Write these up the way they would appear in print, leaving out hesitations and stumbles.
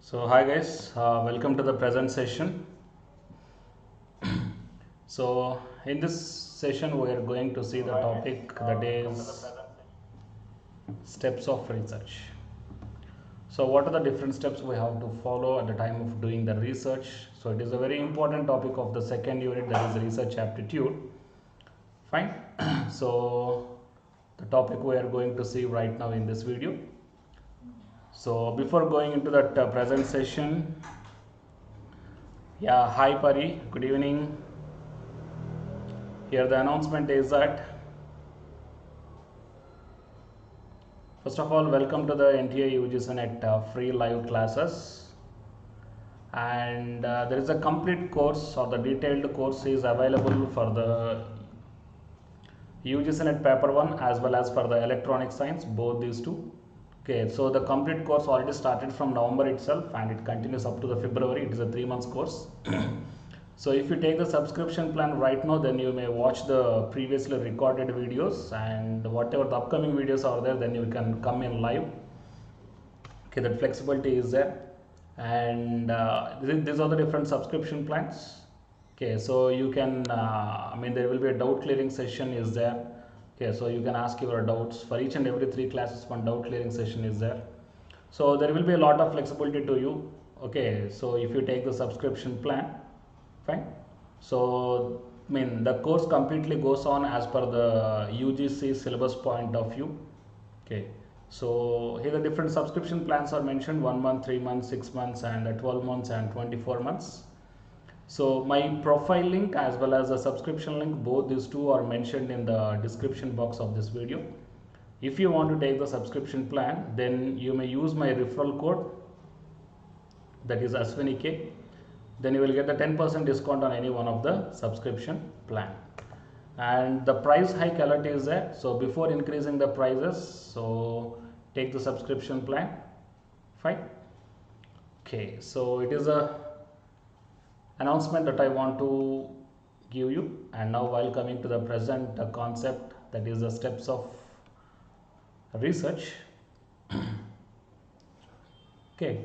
So hi guys, welcome to the present session. So in this session we are going to see the topic that is steps of research. So what are the different steps we have to follow at the time of doing the research? So it is a very important topic of the second unit, that is research aptitude. Fine. So the topic we are going to see right now in this video. So before going into that present session, yeah, hi Pari, good evening. Here the announcement is that first of all, welcome to the NTA UGC NET free live classes, and there is a complete course or the detailed course is available for the UGC NET paper 1 as well as for the electronic science, both these two. Okay, so the complete course already started from November itself and it continues up to the February. It is a 3 months course. So if you take the subscription plan right now, then you may watch the previously recorded videos, and whatever the upcoming videos are there, then you can come in live. Okay, that flexibility is there, and these are the different subscription plans. Okay, so you can there will be a doubt clearing session is there. Okay, so you can ask your doubts for each and every 3 classes. One doubt clearing session is there, so there will be a lot of flexibility to you. Okay, so if you take the subscription plan, fine. So the course completely goes on as per the UGC syllabus point of view. Okay, so here the different subscription plans are mentioned: 1 month, 3 months, 6 months, and 12 months and 24 months. So my profile link as well as the subscription link, both these two are mentioned in the description box of this video. If you want to take the subscription plan, then you may use my referral code, that is Aswini K. Then you will get the 10% discount on any one of the subscription plan. And the price hike alert is there. So before increasing the prices, so take the subscription plan. Fine. Okay, so it is a announcement that I want to give you. And now while coming to the present concept, that is the steps of research. Okay.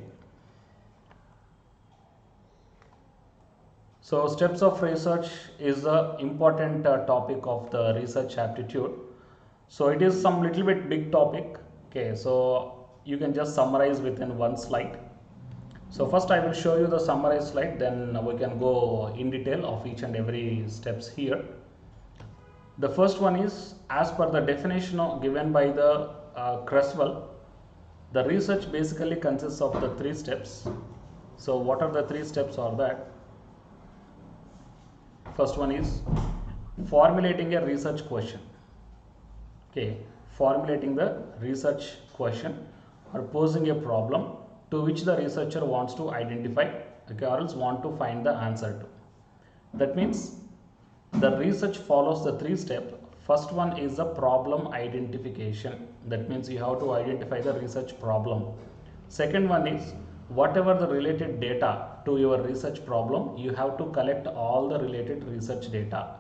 So steps of research is the important topic of the research aptitude. So it is some little bit big topic. Okay, so you can just summarize within one slide. So first I will show you the summary slide, then we can go in detail of each and every steps here. The first one is, as per the definition given by the Creswell, the research basically consists of the 3 steps. So what are the 3 steps are that? First one is formulating a research question. Okay, formulating the research question or posing a problem to which the researcher wants to identify, okay, or else want to find the answer to. That means the research follows the 3 steps. First one is the problem identification. That means you have to identify the research problem. Second one is whatever the related data to your research problem, you have to collect all the related research data.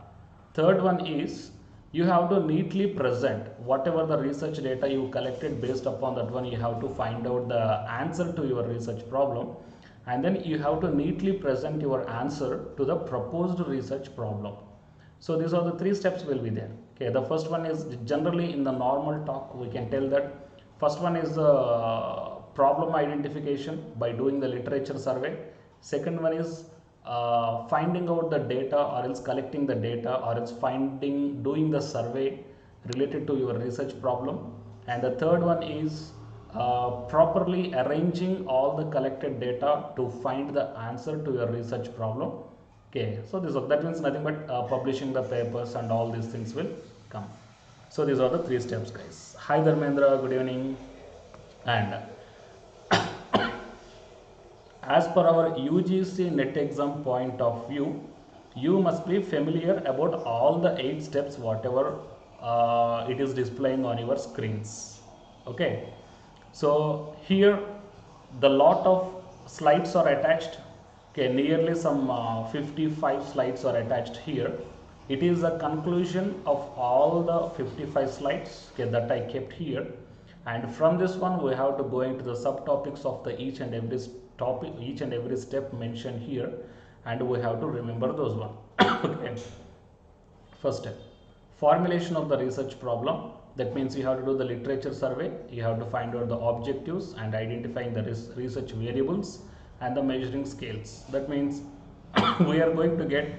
Third one is you have to neatly present whatever the research data you collected. Based upon that one, you have to find out the answer to your research problem, and then you have to neatly present your answer to the proposed research problem. So these are the 3 steps will be there. Okay, the first one is generally in the normal talk we can tell that first one is the problem identification by doing the literature survey. Second one is finding out the data or else collecting the data or else doing the survey related to your research problem. And the third one is properly arranging all the collected data to find the answer to your research problem. Okay, so that means nothing but publishing the papers and all these things will come. So these are the 3 steps, guys. Hi Dharmendra, good evening. And as per our UGC NET exam point of view, you must be familiar about all the 8 steps whatever it is displaying on your screens. Okay, so here the lot of slides are attached. Okay, nearly some 55 slides are attached here. It is a conclusion of all the 55 slides, okay, that I kept here. and from this one we have to go into the subtopics of the each and every topic, each and every step mentioned here, and we have to remember those one. Okay. First step, formulation of the research problem. That means you have to do the literature survey, you have to find out the objectives and identifying the research variables and the measuring scales. That means we are going to get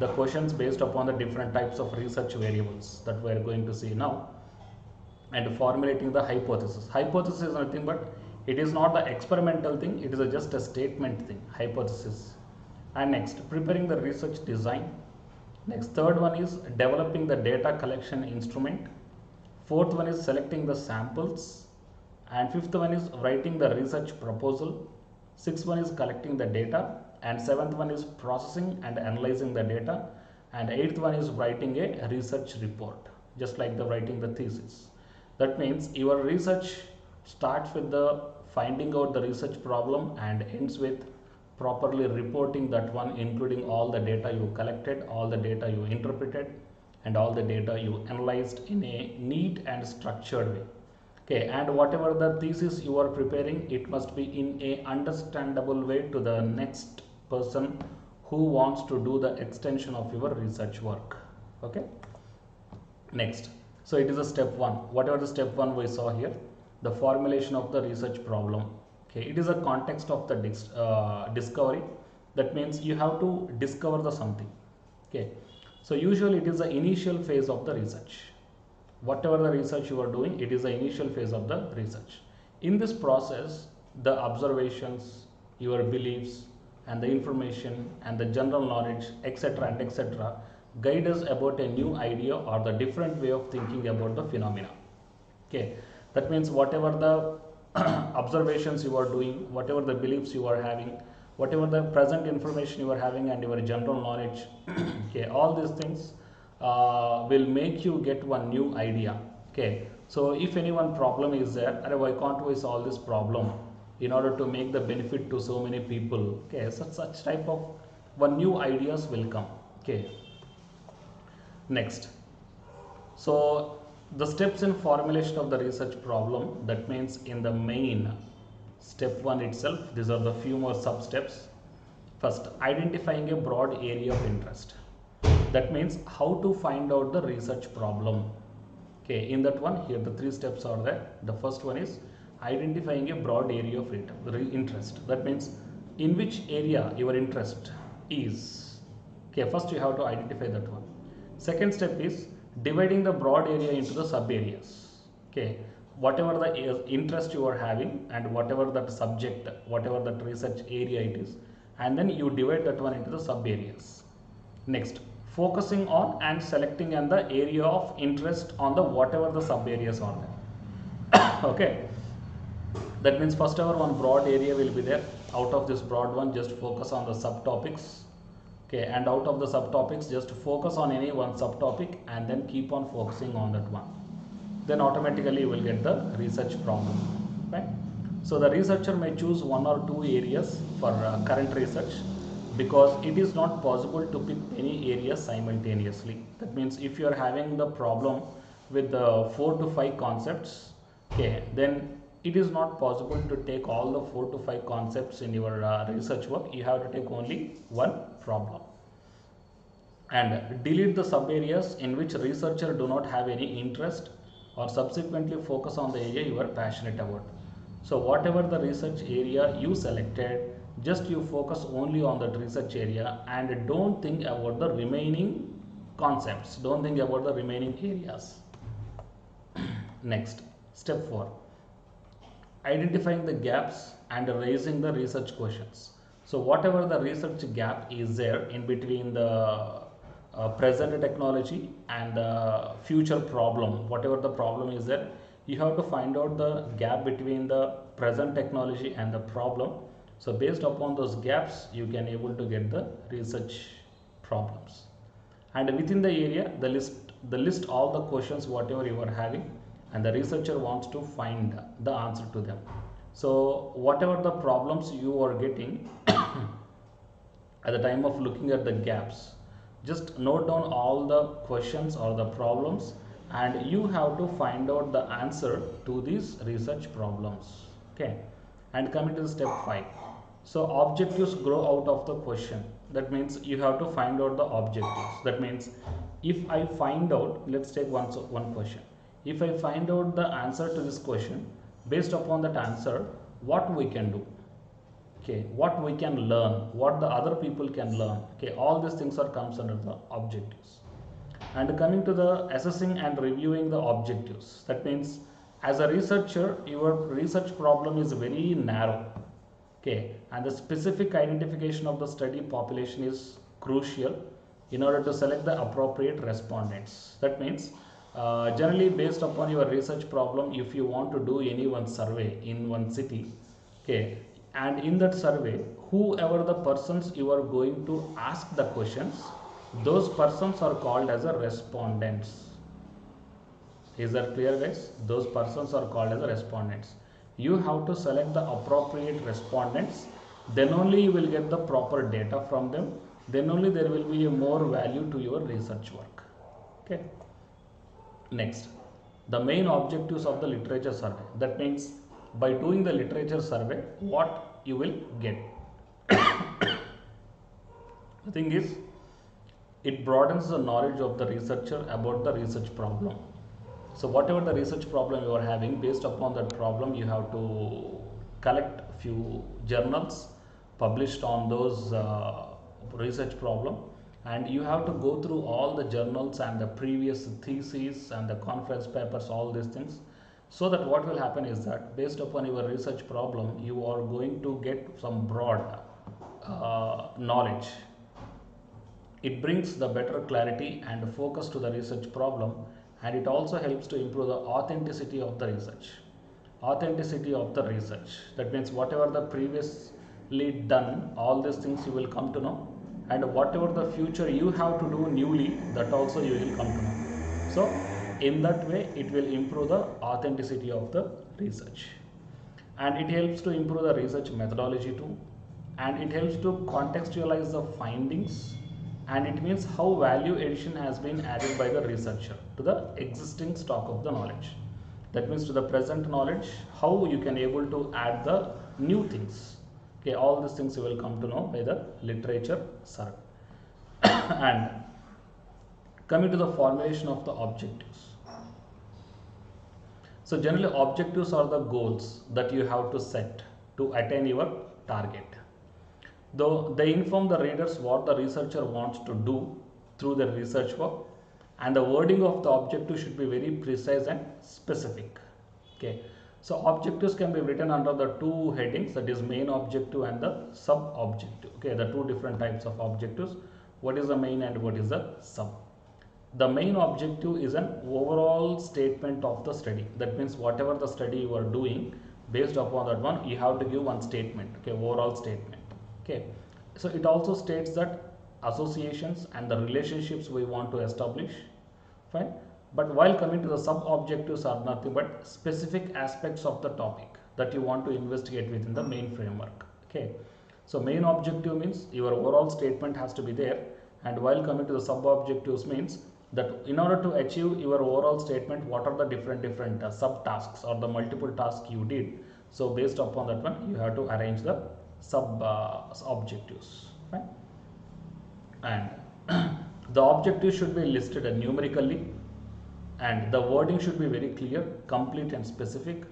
the questions based upon the different types of research variables that we are going to see now. And formulating the hypothesis. Hypothesis is nothing but it is not the experimental thing, it is just a statement thing, hypothesis. And next, preparing the research design. Next, third one is developing the data collection instrument. Fourth one is selecting the samples, and fifth one is writing the research proposal. Sixth one is collecting the data, and seventh one is processing and analyzing the data, and eighth one is writing a research report, just like the writing the thesis. That means your research starts with the finding out the research problem and ends with properly reporting that one, including all the data you collected, all the data you interpreted, and all the data you analyzed in a neat and structured way. Okay, and whatever the thesis you are preparing, it must be in a understandable way to the next person who wants to do the extension of your research work. Okay. Next, so it is a step one. Whatever the step one we saw here, the formulation of the research problem. Okay, it is a context of the discovery. That means you have to discover the something. Okay. So usually it is the initial phase of the research. Whatever the research you are doing, it is the initial phase of the research. In this process, the observations, your beliefs, and the information and the general knowledge, etc. and etc. guide us about a new idea or the different way of thinking about the phenomena. Okay, that means whatever the observations you are doing, whatever the beliefs you are having, whatever the present information you are having and your general knowledge, okay, all these things will make you get one new idea. Okay, so if any one problem is there, why can't we solve this problem in order to make the benefit to so many people? Okay, such type of one new ideas will come. Okay, next, so the steps in formulation of the research problem, that means in the main step one itself, these are the few more sub steps. First, identifying a broad area of interest. That means how to find out the research problem. Okay, in that one, here the three steps are there. The first one is identifying a broad area of interest. That means in which area your interest is. Okay, first you have to identify that one. Second step is dividing the broad area into the sub areas. Okay, whatever the interest you are having and whatever that subject, whatever that research area it is, and then you divide that one into the sub areas. Next, focusing on and selecting on the area of interest on the whatever the sub areas are there. Okay, that means first ever one broad area will be there. Out of this broad one, just focus on the subtopics. Okay, and out of the subtopics, just focus on any one subtopic and then keep on focusing on that one. Then automatically you will get the research problem. Right? So the researcher may choose one or two areas for current research, because it is not possible to pick any areas simultaneously. That means if you are having the problem with the 4 to 5 concepts, okay, then it is not possible to take all the 4 to 5 concepts in your research work. You have to take only one problem. And delete the sub areas in which researcher do not have any interest, or subsequently focus on the area you are passionate about. So whatever the research area you selected, just you focus only on that research area and don't think about the remaining concepts, don't think about the remaining areas. Next, step 4, identifying the gaps and raising the research questions. So whatever the research gap is there in between the present technology and the future problem, whatever the problem is there, you have to find out the gap between the present technology and the problem. So based upon those gaps, you can able to get the research problems. And within the area, the list all the questions whatever you are having, and the researcher wants to find the answer to them. So whatever the problems you are getting at the time of looking at the gaps, just note down all the questions or the problems and you have to find out the answer to these research problems. Okay, and coming to step 5. So objectives grow out of the question. That means you have to find out the objectives. That means if I find out, let's take one question. If I find out the answer to this question, based upon that answer, what we can do? Okay, what we can learn, what the other people can learn. Okay, all these things are comes under the objectives. And coming to the assessing and reviewing the objectives, that means as a researcher, your research problem is very narrow. Okay, and the specific identification of the study population is crucial in order to select the appropriate respondents. That means generally based upon your research problem, if you want to do any one survey in one city, okay, and in that survey, whoever the persons you are going to ask the questions, those persons are called as a respondents. Is that clear, guys? Those persons are called as a respondents. You have to select the appropriate respondents, then only you will get the proper data from them, then only there will be a more value to your research work. Okay. Next, the main objectives of the literature survey. That means by doing the literature survey, what you will get. The thing is, it broadens the knowledge of the researcher about the research problem. So whatever the research problem you are having, based upon that problem, you have to collect few journals published on those research problem, and you have to go through all the journals and the previous theses and the conference papers, all these things, so that what will happen is that based upon your research problem, you are going to get some broad knowledge. It brings the better clarity and focus to the research problem, and it also helps to improve the authenticity of the research. Authenticity of the research. That means whatever the previously done, all these things you will come to know, and whatever the future you have to do newly, that also you will come to know. So in that way, it will improve the authenticity of the research, and it helps to improve the research methodology too, and it helps to contextualize the findings, and it means how value addition has been added by the researcher to the existing stock of the knowledge. That means to the present knowledge, how you can able to add the new things. Okay, all these things you will come to know by the literature survey. And coming to the formulation of the objectives. So generally objectives are the goals that you have to set to attain your target. Though they inform the readers what the researcher wants to do through the research work, and the wording of the objective should be very precise and specific. Okay, so objectives can be written under the two headings, that is main objective and the sub objective. Okay, the two different types of objectives. What is the main and what is the sub? The main objective is an overall statement of the study. That means whatever the study you are doing, based upon that one, you have to give one statement. Okay, overall statement. Okay, so it also states that associations and the relationships we want to establish. Fine. But while coming to the sub objectives are nothing but specific aspects of the topic that you want to investigate within the main framework. Okay, so main objective means your overall statement has to be there, and while coming to the sub objectives means that in order to achieve your overall statement, what are the different sub tasks or the multiple tasks you did. So based upon that one, you have to arrange the sub objectives. Right? And the objective should be listed numerically, and the wording should be very clear, complete and specific.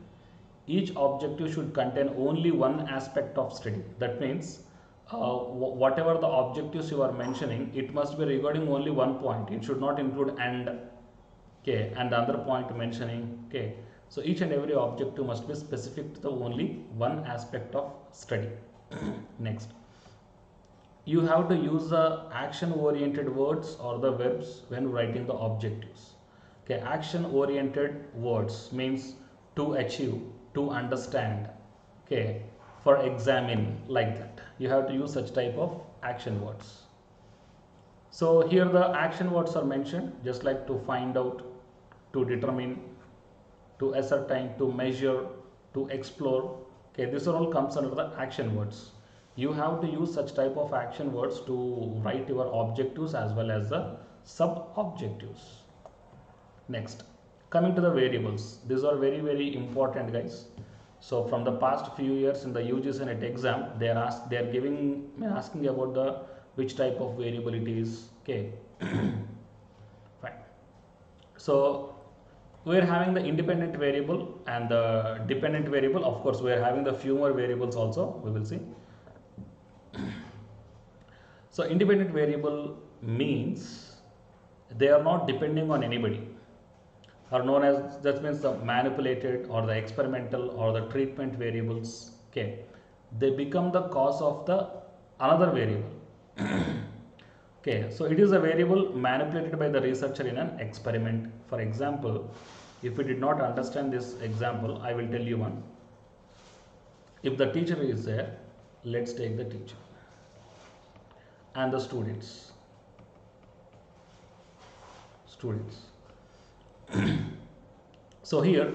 Each objective should contain only one aspect of study. That means whatever the objectives you are mentioning, it must be regarding only one point. It should not include and, okay, and the other point mentioning. Okay, so each and every objective must be specific to the only one aspect of study. Next, you have to use the action oriented words or the verbs when writing the objectives. Okay, action oriented words means to achieve, to understand, okay, for examine, like that. You have to use such type of action words. So here the action words are mentioned, just like to find out, to determine, to ascertain, to measure, to explore. Okay, this all comes under the action words. You have to use such type of action words to write your objectives as well as the sub objectives. Next, coming to the variables, these are very, very important, guys. So from the past few years in the UGC NET exam, they are asking about the which type of variable it is. Okay. Fine. So we are having the independent variable and the dependent variable. Of course, we are having the few more variables also, we will see. So independent variable means they are not depending on anybody, are known as, that means the manipulated or the experimental or the treatment variables. Okay, they become the cause of the another variable. Okay, so it is a variable manipulated by the researcher in an experiment. For example, if you did not understand this example, I will tell you one. If the teacher is there, let's take the teacher and the students. So here,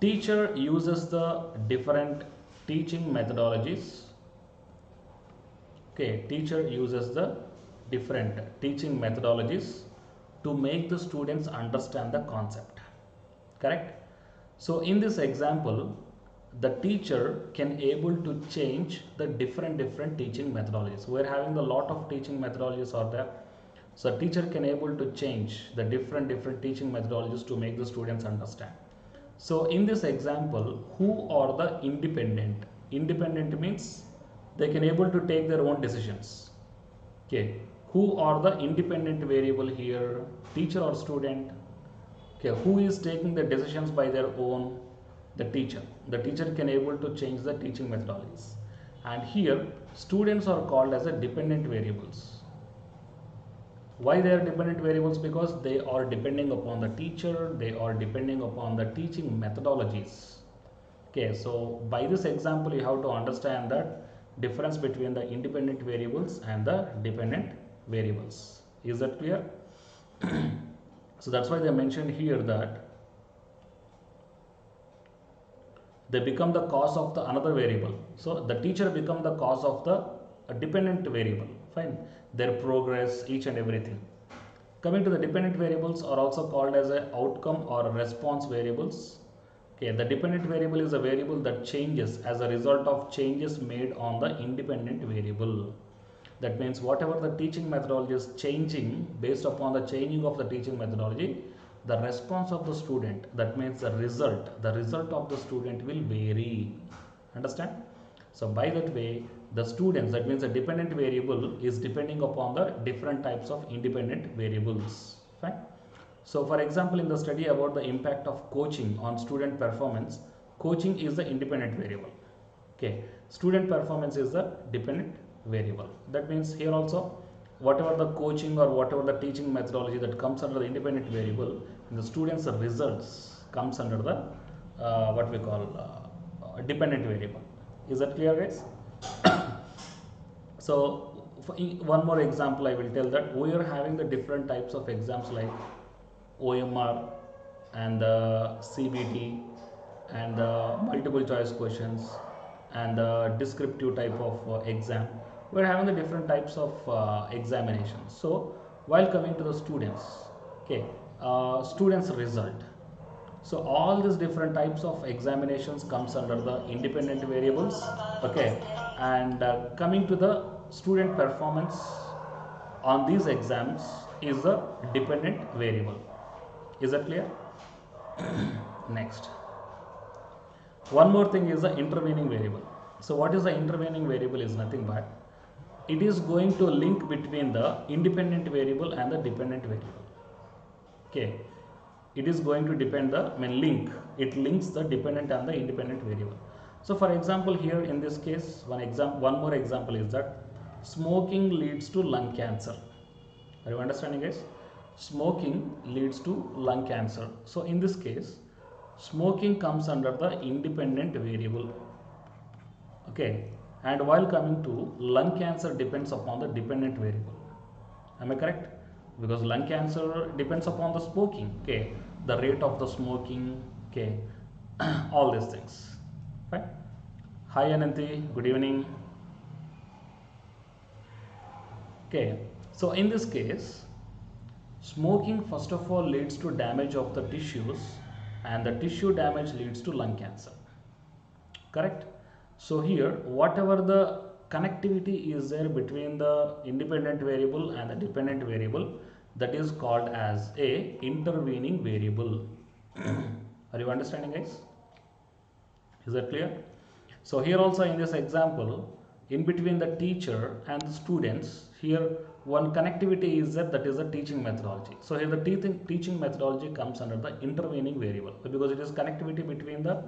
teacher uses the different teaching methodologies. Okay, teacher uses the different teaching methodologies to make the students understand the concept. Correct? So in this example, the teacher can able to change the different teaching methodologies. We are having a lot of teaching methodologies are there. So teacher can able to change the different teaching methodologies to make the students understand. So in this example, who are the independent? Independent means they can able to take their own decisions. Okay, who are the independent variable here? Teacher or student? Okay, who is taking the decisions by their own? The teacher. The teacher can able to change the teaching methodologies. And here students are called as a dependent variables. Why they are dependent variables? Because they are depending upon the teacher, they are depending upon the teaching methodologies. Okay, so by this example you have to understand that difference between the independent variables and the dependent variables. Is that clear? So that's why they mentioned here that they become the cause of the another variable. So the teacher become the cause of the dependent variable. Fine, their progress, each and everything. Coming to the dependent variables are also called as a outcome or response variables. Okay, the dependent variable is a variable that changes as a result of changes made on the independent variable. That means whatever the teaching methodology is changing, based upon the changing of the teaching methodology, the response of the student, that means the result of the student will vary. Understand? So by that way, the students, that means the dependent variable is depending upon the different types of independent variables. Fine. So for example, in the study about the impact of coaching on student performance, coaching is the independent variable. Okay, student performance is the dependent variable. That means here also, whatever the coaching or whatever the teaching methodology that comes under the independent variable, the students' results comes under the what we call dependent variable. Is that clear, guys? So one more example I will tell, that we are having the different types of exams like OMR and the CBT and the multiple choice questions and the descriptive type of exam. We are having the different types of examinations. So while coming to the students, okay, students result. So all these different types of examinations comes under the independent variables. Okay, and coming to the student performance on these exams is a dependent variable. Is that clear? Next, one more thing is the intervening variable. So what is the intervening variable? Is nothing but it is going to link between the independent variable and the dependent variable. Okay, it is going to depend the link. It links the dependent and the independent variable. So for example, here in this case, one more example is that smoking leads to lung cancer. Are you understanding, guys? Smoking leads to lung cancer. So in this case, smoking comes under the independent variable. Okay, and while coming to lung cancer depends upon the dependent variable. Am I correct? Because lung cancer depends upon the smoking. Okay, the rate of the smoking. Okay, all these things. Fine. Hi Ananthi, good evening. Okay, so in this case, Smoking first of all leads to damage of the tissues, and the tissue damage leads to lung cancer. Correct? So here whatever the connectivity is there between the independent variable and the dependent variable, that is called as a intervening variable. Are you understanding, guys? Is that clear? So here also in this example, in between the teacher and the students, here one connectivity is there, that is the teaching methodology. So here the teaching methodology comes under the intervening variable, because it is connectivity between the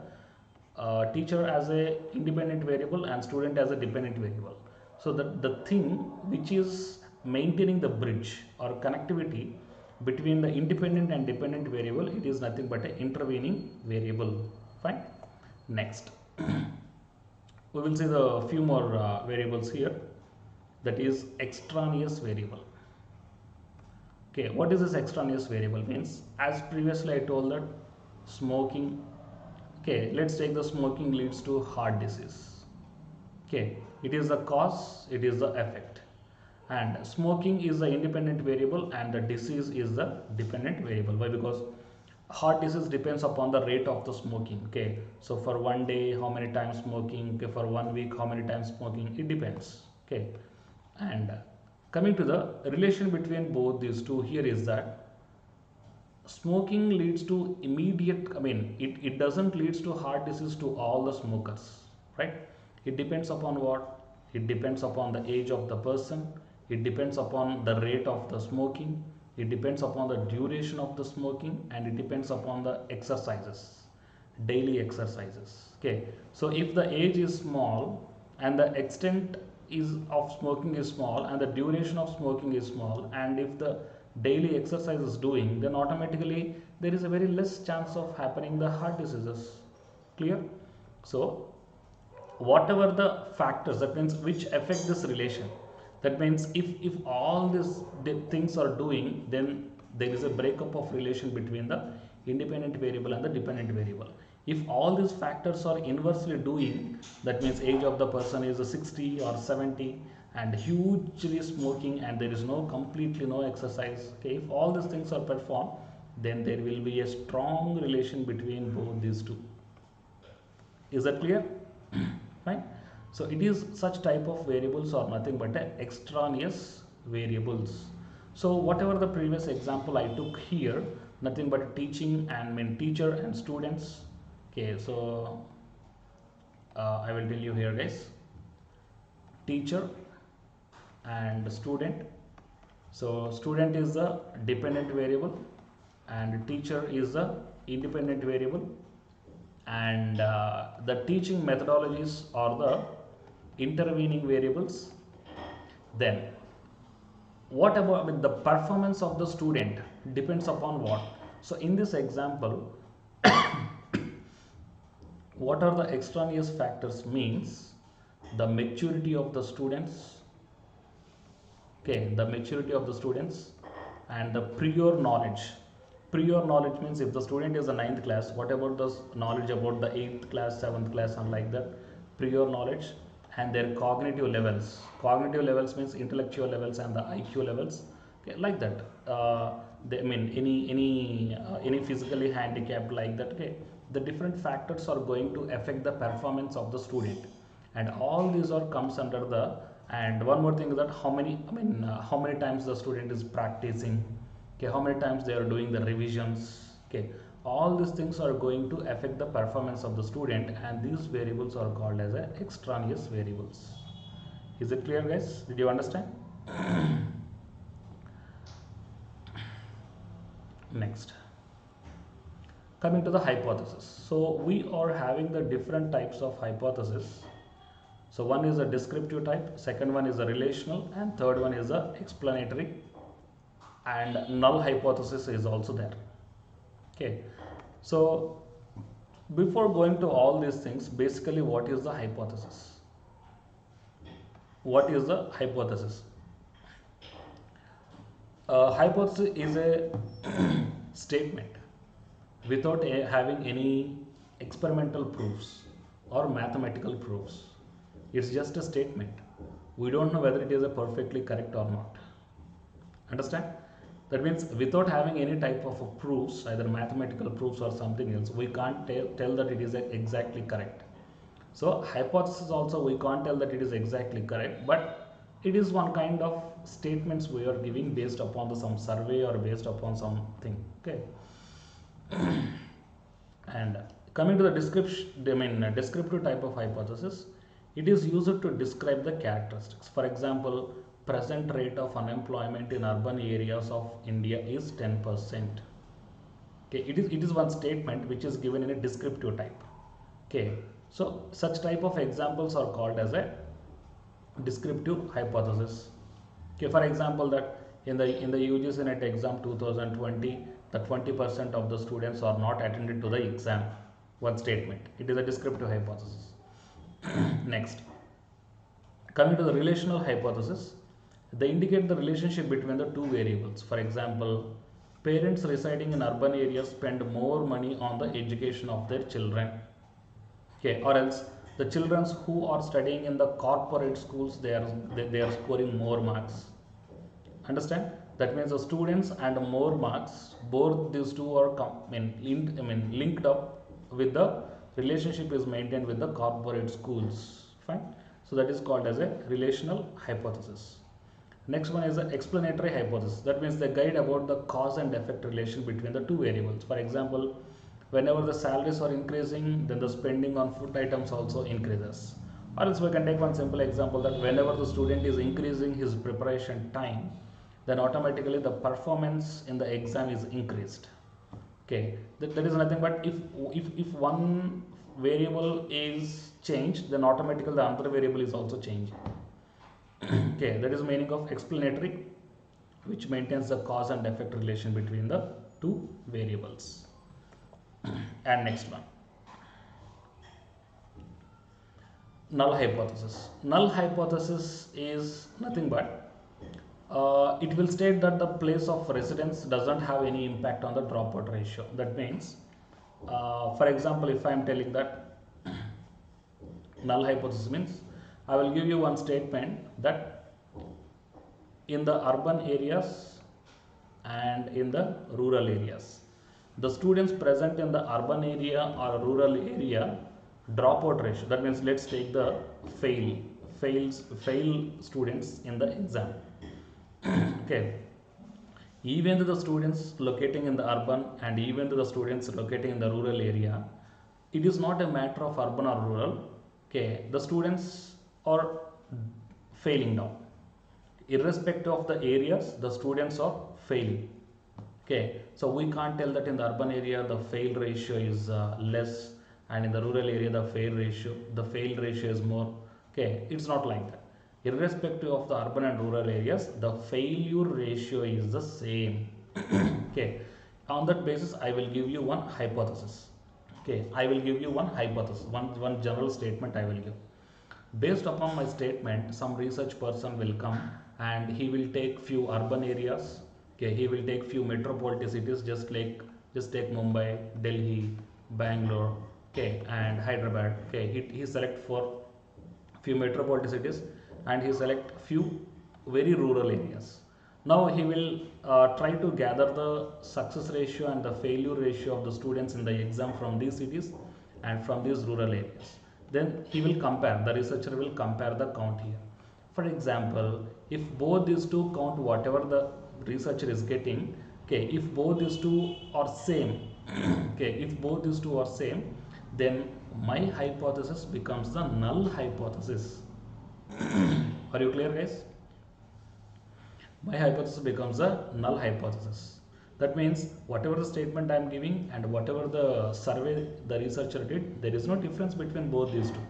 teacher as a independent variable and student as a dependent variable. So the thing which is maintaining the bridge or connectivity between the independent and dependent variable, it is nothing but an intervening variable. Fine. Next we will see the few more variables here, that is extraneous variable. Okay, what is this extraneous variable? Means, as previously I told that smoking, okay, let's take the smoking leads to heart disease. Okay, it is the cause, it is the effect, and smoking is the independent variable and the disease is the dependent variable. Why? Because heart disease depends upon the rate of the smoking. Okay, so for one day how many times smoking, okay, for 1 week how many times smoking, it depends. Okay, and coming to the relation between both these two, here is that smoking leads to immediate, it doesn't leads to heart disease to all the smokers, right? It depends upon what? It depends upon the age of the person, it depends upon the rate of the smoking, it depends upon the duration of the smoking, and it depends upon the exercises, daily exercises. Okay, so if the age is small and the extent is of smoking is small and the duration of smoking is small, and if the daily exercise is doing, then automatically there is a very less chance of happening the heart diseases. Clear? So whatever the factors, that means which affect this relation, that means if all these things are doing, then there is a breakup of relation between the independent variable and the dependent variable. If all these factors are inversely doing, that means age of the person is 60 or 70 and hugely smoking and there is completely no exercise. Okay, if all these things are performed, then there will be a strong relation between both these two. Is that clear? Fine. So it is such type of variables are nothing but extraneous variables. So whatever the previous example I took here, nothing but teaching and teacher and students. Okay, so I will tell you here, guys. Teacher and student. So student is the dependent variable and teacher is the independent variable, and the teaching methodologies are the intervening variables. Then what about the performance of the student depends upon what? So in this example what are the extraneous factors? Means the maturity of the students, okay, the maturity of the students, and the prior knowledge. Prior knowledge means if the student is a 9th class, what about the knowledge about the 8th class, 7th class, and like that, prior knowledge, and their cognitive levels. Cognitive levels means intellectual levels and the IQ levels. Okay, like that. Any physically handicapped, like that. Okay, the different factors are going to affect the performance of the student, and all these are comes under the. And one more thing is that how many times the student is practicing. Okay, how many times they are doing the revisions. Okay, all these things are going to affect the performance of the student, and these variables are called as extraneous variables. Is it clear, guys? Did you understand? Next, coming to the hypothesis. So we are having the different types of hypothesis. So one is a descriptive type, second one is a relational, and third one is a explanatory, and null hypothesis is also there. Okay, so before going to all these things, basically what is the hypothesis? What is the hypothesis? Hypothesis is a statement without having any experimental proofs or mathematical proofs. It's just a statement. We don't know whether it is a perfectly correct or not. Understand? That means without having any type of proofs, either mathematical proofs or something else, we can't tell that it is exactly correct. So hypothesis also we can't tell that it is exactly correct, but it is one kind of statements we are giving based upon some survey or based upon something. Okay. And coming to the descriptive type of hypothesis, it is used to describe the characteristics. For example, present rate of unemployment in urban areas of India is 10%. Okay, it is one statement which is given in a descriptive type. Okay, so such type of examples are called as a descriptive hypothesis. Okay, for example, that in the UGC NET exam 2020, the 20% of the students are not attended to the exam. One statement. It is a descriptive hypothesis. Next, coming to the relational hypothesis, they indicate the relationship between the two variables. For example, parents residing in urban areas spend more money on the education of their children. Okay, or else the children who are studying in the corporate schools, they are scoring more marks. Understand? That means the students and more marks, both these two are linked up with the relationship is maintained with the corporate schools. Fine. So that is called as a relational hypothesis. Next one is the explanatory hypothesis. That means they guide about the cause and effect relation between the two variables. For example, whenever the salaries are increasing, then the spending on food items also increases. Or else we can take one simple example that whenever the student is increasing his preparation time, then automatically the performance in the exam is increased. Okay, that is nothing but if one variable is changed, then automatically the other variable is also changed. Okay, that is the meaning of explanatory, which maintains the cause and effect relation between the two variables. And next one, null hypothesis. Null hypothesis is nothing but it will state that the place of residence doesn't have any impact on the dropout ratio. That means, for example, if I am telling that null hypothesis means, I will give you one statement that in the urban areas and in the rural areas, the students present in the urban area or rural area dropout ratio. That means let's take the fail students in the exam. Okay, even to the students locating in the urban and even to the students locating in the rural area, it is not a matter of urban or rural. Okay, the students are failing now. Irrespective of the areas, the students are failing. Okay, so we can't tell that in the urban area the fail ratio is less, and in the rural area the fail ratio is more. Okay, it's not like that. Irrespective of the urban and rural areas, the failure ratio is the same. Okay, on that basis I will give you one hypothesis. Okay, I will give you one hypothesis, one general statement I will give. Based upon my statement, some research person will come and he will take few urban areas. Okay, he will take few metropolitan cities, just take Mumbai, Delhi, Bangalore, okay, and Hyderabad. Okay, he select for few metropolitan cities and he select few very rural areas. Now he will try to gather the success ratio and the failure ratio of the students in the exam from these cities and from these rural areas. Then he will compare, the researcher will compare the count here. For example, if both these two count whatever the researcher is getting, okay, if both these two are same, okay, if both these two are same, then my hypothesis becomes the null hypothesis. Are you clear, guys? My hypothesis becomes a null hypothesis. That means whatever the statement I am giving and whatever the survey the researcher did, there is no difference between both these two.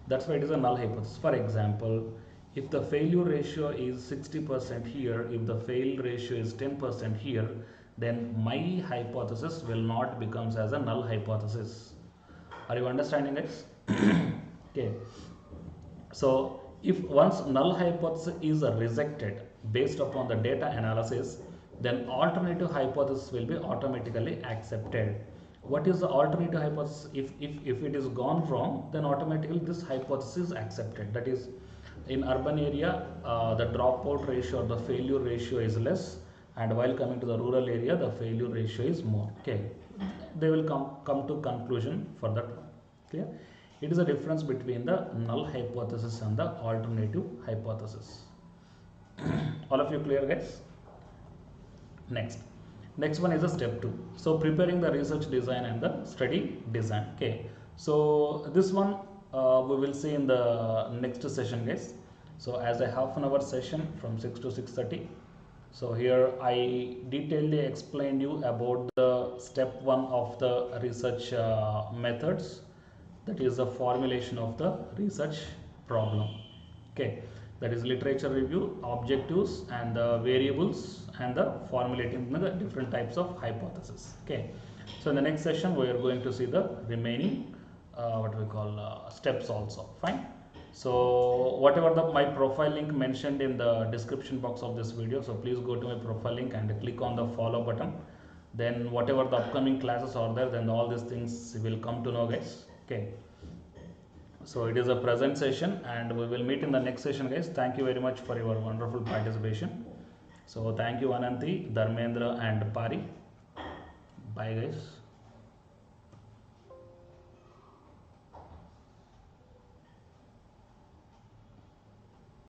That's why it is a null hypothesis. For example, if the failure ratio is 60% here, if the fail ratio is 10% here, then my hypothesis will not becomes as a null hypothesis. Are you understanding, guys? Okay. So if once null hypothesis is rejected based upon the data analysis, then alternative hypothesis will be automatically accepted. What is the alternative hypothesis? If it is gone wrong, then automatically this hypothesis is accepted. That is, in urban area, the dropout ratio or the failure ratio is less, and while coming to the rural area the failure ratio is more. Okay, they will come to conclusion for that. Clear? It is a difference between the null hypothesis and the alternative hypothesis. All of you clear, guys? Next one is a step 2. So preparing the research design and the study design. Okay, so this one we will see in the next session, guys. So as a half an hour session from 6 to 6:30. So here I detailedly explained you about the step 1 of the research methods, that is the formulation of the research problem. Okay, that is literature review, objectives and the variables, and the formulating the different types of hypothesis. Okay, so in the next session we are going to see the remaining what we call steps also. Fine. So whatever my profile link mentioned in the description box of this video, so please go to my profile link and click on the follow button. Then whatever the upcoming classes are there, then all these things will come to know, guys. Okay, so it is a present session and we will meet in the next session, guys. Thank you very much for your wonderful participation. So thank you Ananti, Dharmendra and Pari. Bye, guys.